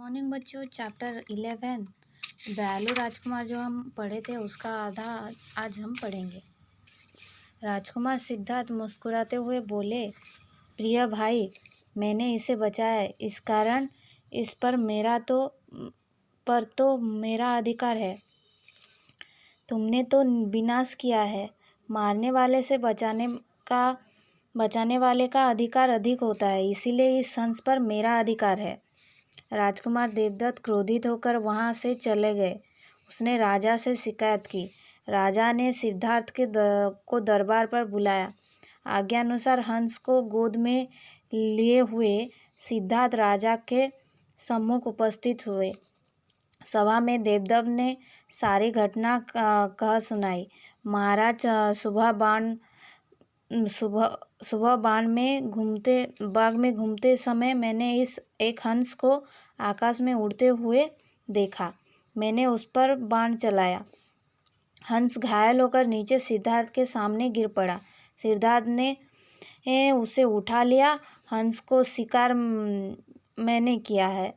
Morning बच्चों, chapter 11 दयालु राजकुमार जो हम पढ़े थे उसका आधा आज हम पढ़ेंगे। राजकुमार सिद्धार्थ मुस्कुराते हुए बोले, प्रिय भाई, मैंने इसे बचाया, इस कारण इस पर तो मेरा अधिकार है। तुमने तो विनाश किया है। मारने वाले से बचाने वाले का अधिकार अधिक होता है, इसीलिए इस हंस पर मेरा अधिकार है। राजकुमार देवदत्त क्रोधित होकर वहाँ से चले गए। उसने राजा से शिकायत की। राजा ने सिद्धार्थ को दरबार पर बुलाया। आज्ञानुसार हंस को गोद में लिए हुए सिद्धार्थ राजा के सम्मुख उपस्थित हुए। सभा में देवदत्त ने सारी घटना कह सुनाई। महाराज, सुबह बाग में घूमते समय मैंने इस एक हंस को आकाश में उड़ते हुए देखा। मैंने उस पर बाण चलाया। हंस घायल होकर नीचे सिद्धार्थ के सामने गिर पड़ा। सिद्धार्थ ने उसे उठा लिया। हंस को शिकार मैंने किया है,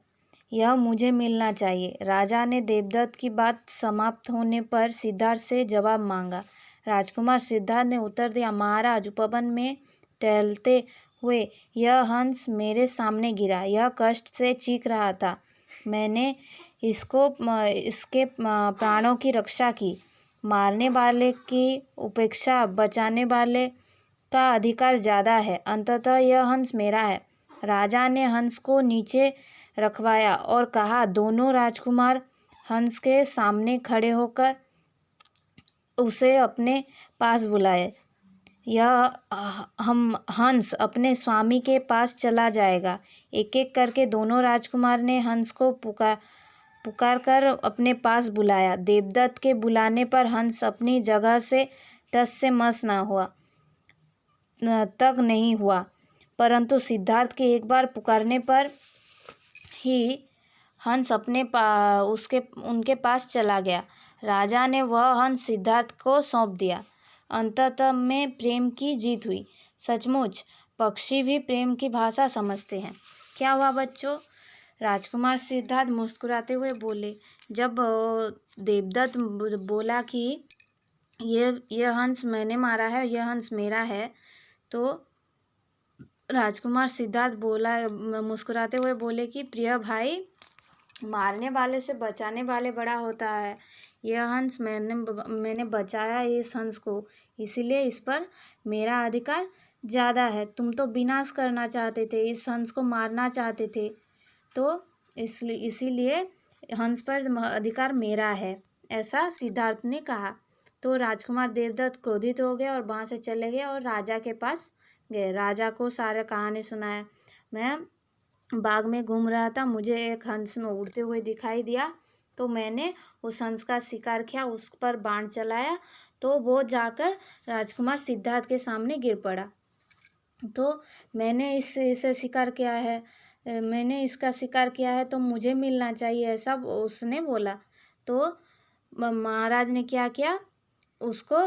यह मुझे मिलना चाहिए। राजा ने देवदत्त की बात समाप्त होने पर सिद्धार्थ से जवाब मांगा। राजकुमार सिद्धार्थ ने उत्तर दिया, महाराज, उपवन में टहलते हुए यह हंस मेरे सामने गिरा। यह कष्ट से चीख रहा था। मैंने इसके प्राणों की रक्षा की। मारने वाले की उपेक्षा बचाने वाले का अधिकार ज़्यादा है। अंततः यह हंस मेरा है। राजा ने हंस को नीचे रखवाया और कहा। दोनों राजकुमार हंस के सामने खड़े होकर उसे अपने पास बुलाए। यह हंस अपने स्वामी के पास चला जाएगा। एक एक करके दोनों राजकुमार ने हंस को पुकार कर अपने पास बुलाया। देवदत्त के बुलाने पर हंस अपनी जगह से टस से मस नहीं हुआ, परंतु सिद्धार्थ के एक बार पुकारने पर ही हंस उनके पास चला गया। राजा ने वह हंस सिद्धार्थ को सौंप दिया। अंततः में प्रेम की जीत हुई। सचमुच पक्षी भी प्रेम की भाषा समझते हैं। क्या हुआ बच्चों? राजकुमार सिद्धार्थ मुस्कुराते हुए बोले, जब देवदत्त बोला कि यह हंस मैंने मारा है, यह हंस मेरा है, तो राजकुमार सिद्धार्थ मुस्कुराते हुए बोले कि प्रिय भाई, मारने वाले से बचाने वाले बड़ा होता है। यह हंस मैंने बचाया इस हंस को, इसीलिए इस पर मेरा अधिकार ज़्यादा है। तुम तो विनाश करना चाहते थे, इस हंस को मारना चाहते थे, तो इसीलिए हंस पर अधिकार मेरा है, ऐसा सिद्धार्थ ने कहा। तो राजकुमार देवदत्त क्रोधित हो गए और वहाँ से चले गए और राजा के पास गए। राजा को सारा कहानी सुनाया। मैं बाग में घूम रहा था, मुझे एक हंस में उड़ते हुए दिखाई दिया, तो मैंने उस हंस का शिकार किया, उस पर बाण चलाया, तो वो जाकर राजकुमार सिद्धार्थ के सामने गिर पड़ा। तो मैंने इसे शिकार किया है, मैंने इसका शिकार किया है, तो मुझे मिलना चाहिए, ऐसा उसने बोला। तो महाराज ने क्या किया, उसको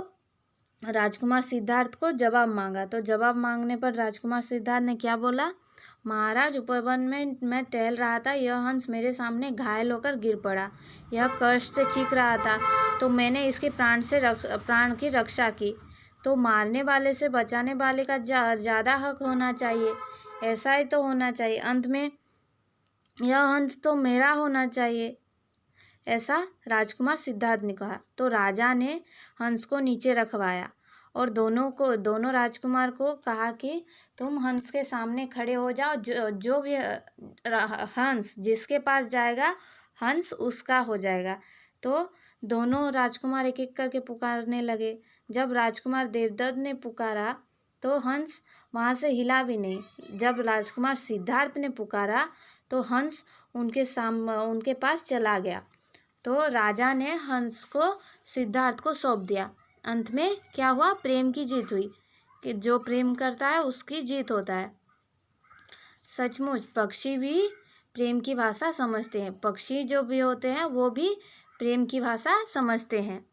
राजकुमार सिद्धार्थ को जवाब मांगा। तो जवाब मांगने पर राजकुमार सिद्धार्थ ने क्या बोला, महाराज, उपवन में मैं टहल रहा था, यह हंस मेरे सामने घायल होकर गिर पड़ा। यह कष्ट से चीख रहा था, तो मैंने इसके प्राण की रक्षा की। तो मारने वाले से बचाने वाले का ज़्यादा हक होना चाहिए, ऐसा ही तो होना चाहिए। अंत में यह हंस तो मेरा होना चाहिए, ऐसा राजकुमार सिद्धार्थ ने कहा। तो राजा ने हंस को नीचे रखवाया और दोनों राजकुमार को कहा कि तुम हंस के सामने खड़े हो जाओ। जो भी हंस जिसके पास जाएगा, हंस उसका हो जाएगा। तो दोनों राजकुमार एक एक करके पुकारने लगे। जब राजकुमार देवदत्त ने पुकारा तो हंस वहाँ से हिला भी नहीं। जब राजकुमार सिद्धार्थ ने पुकारा तो हंस उनके पास चला गया। तो राजा ने हंस को सिद्धार्थ को सौंप दिया। अंत में क्या हुआ, प्रेम की जीत हुई, कि जो प्रेम करता है उसकी जीत होता है। सचमुच पक्षी भी प्रेम की भाषा समझते हैं। पक्षी जो भी होते हैं वो भी प्रेम की भाषा समझते हैं।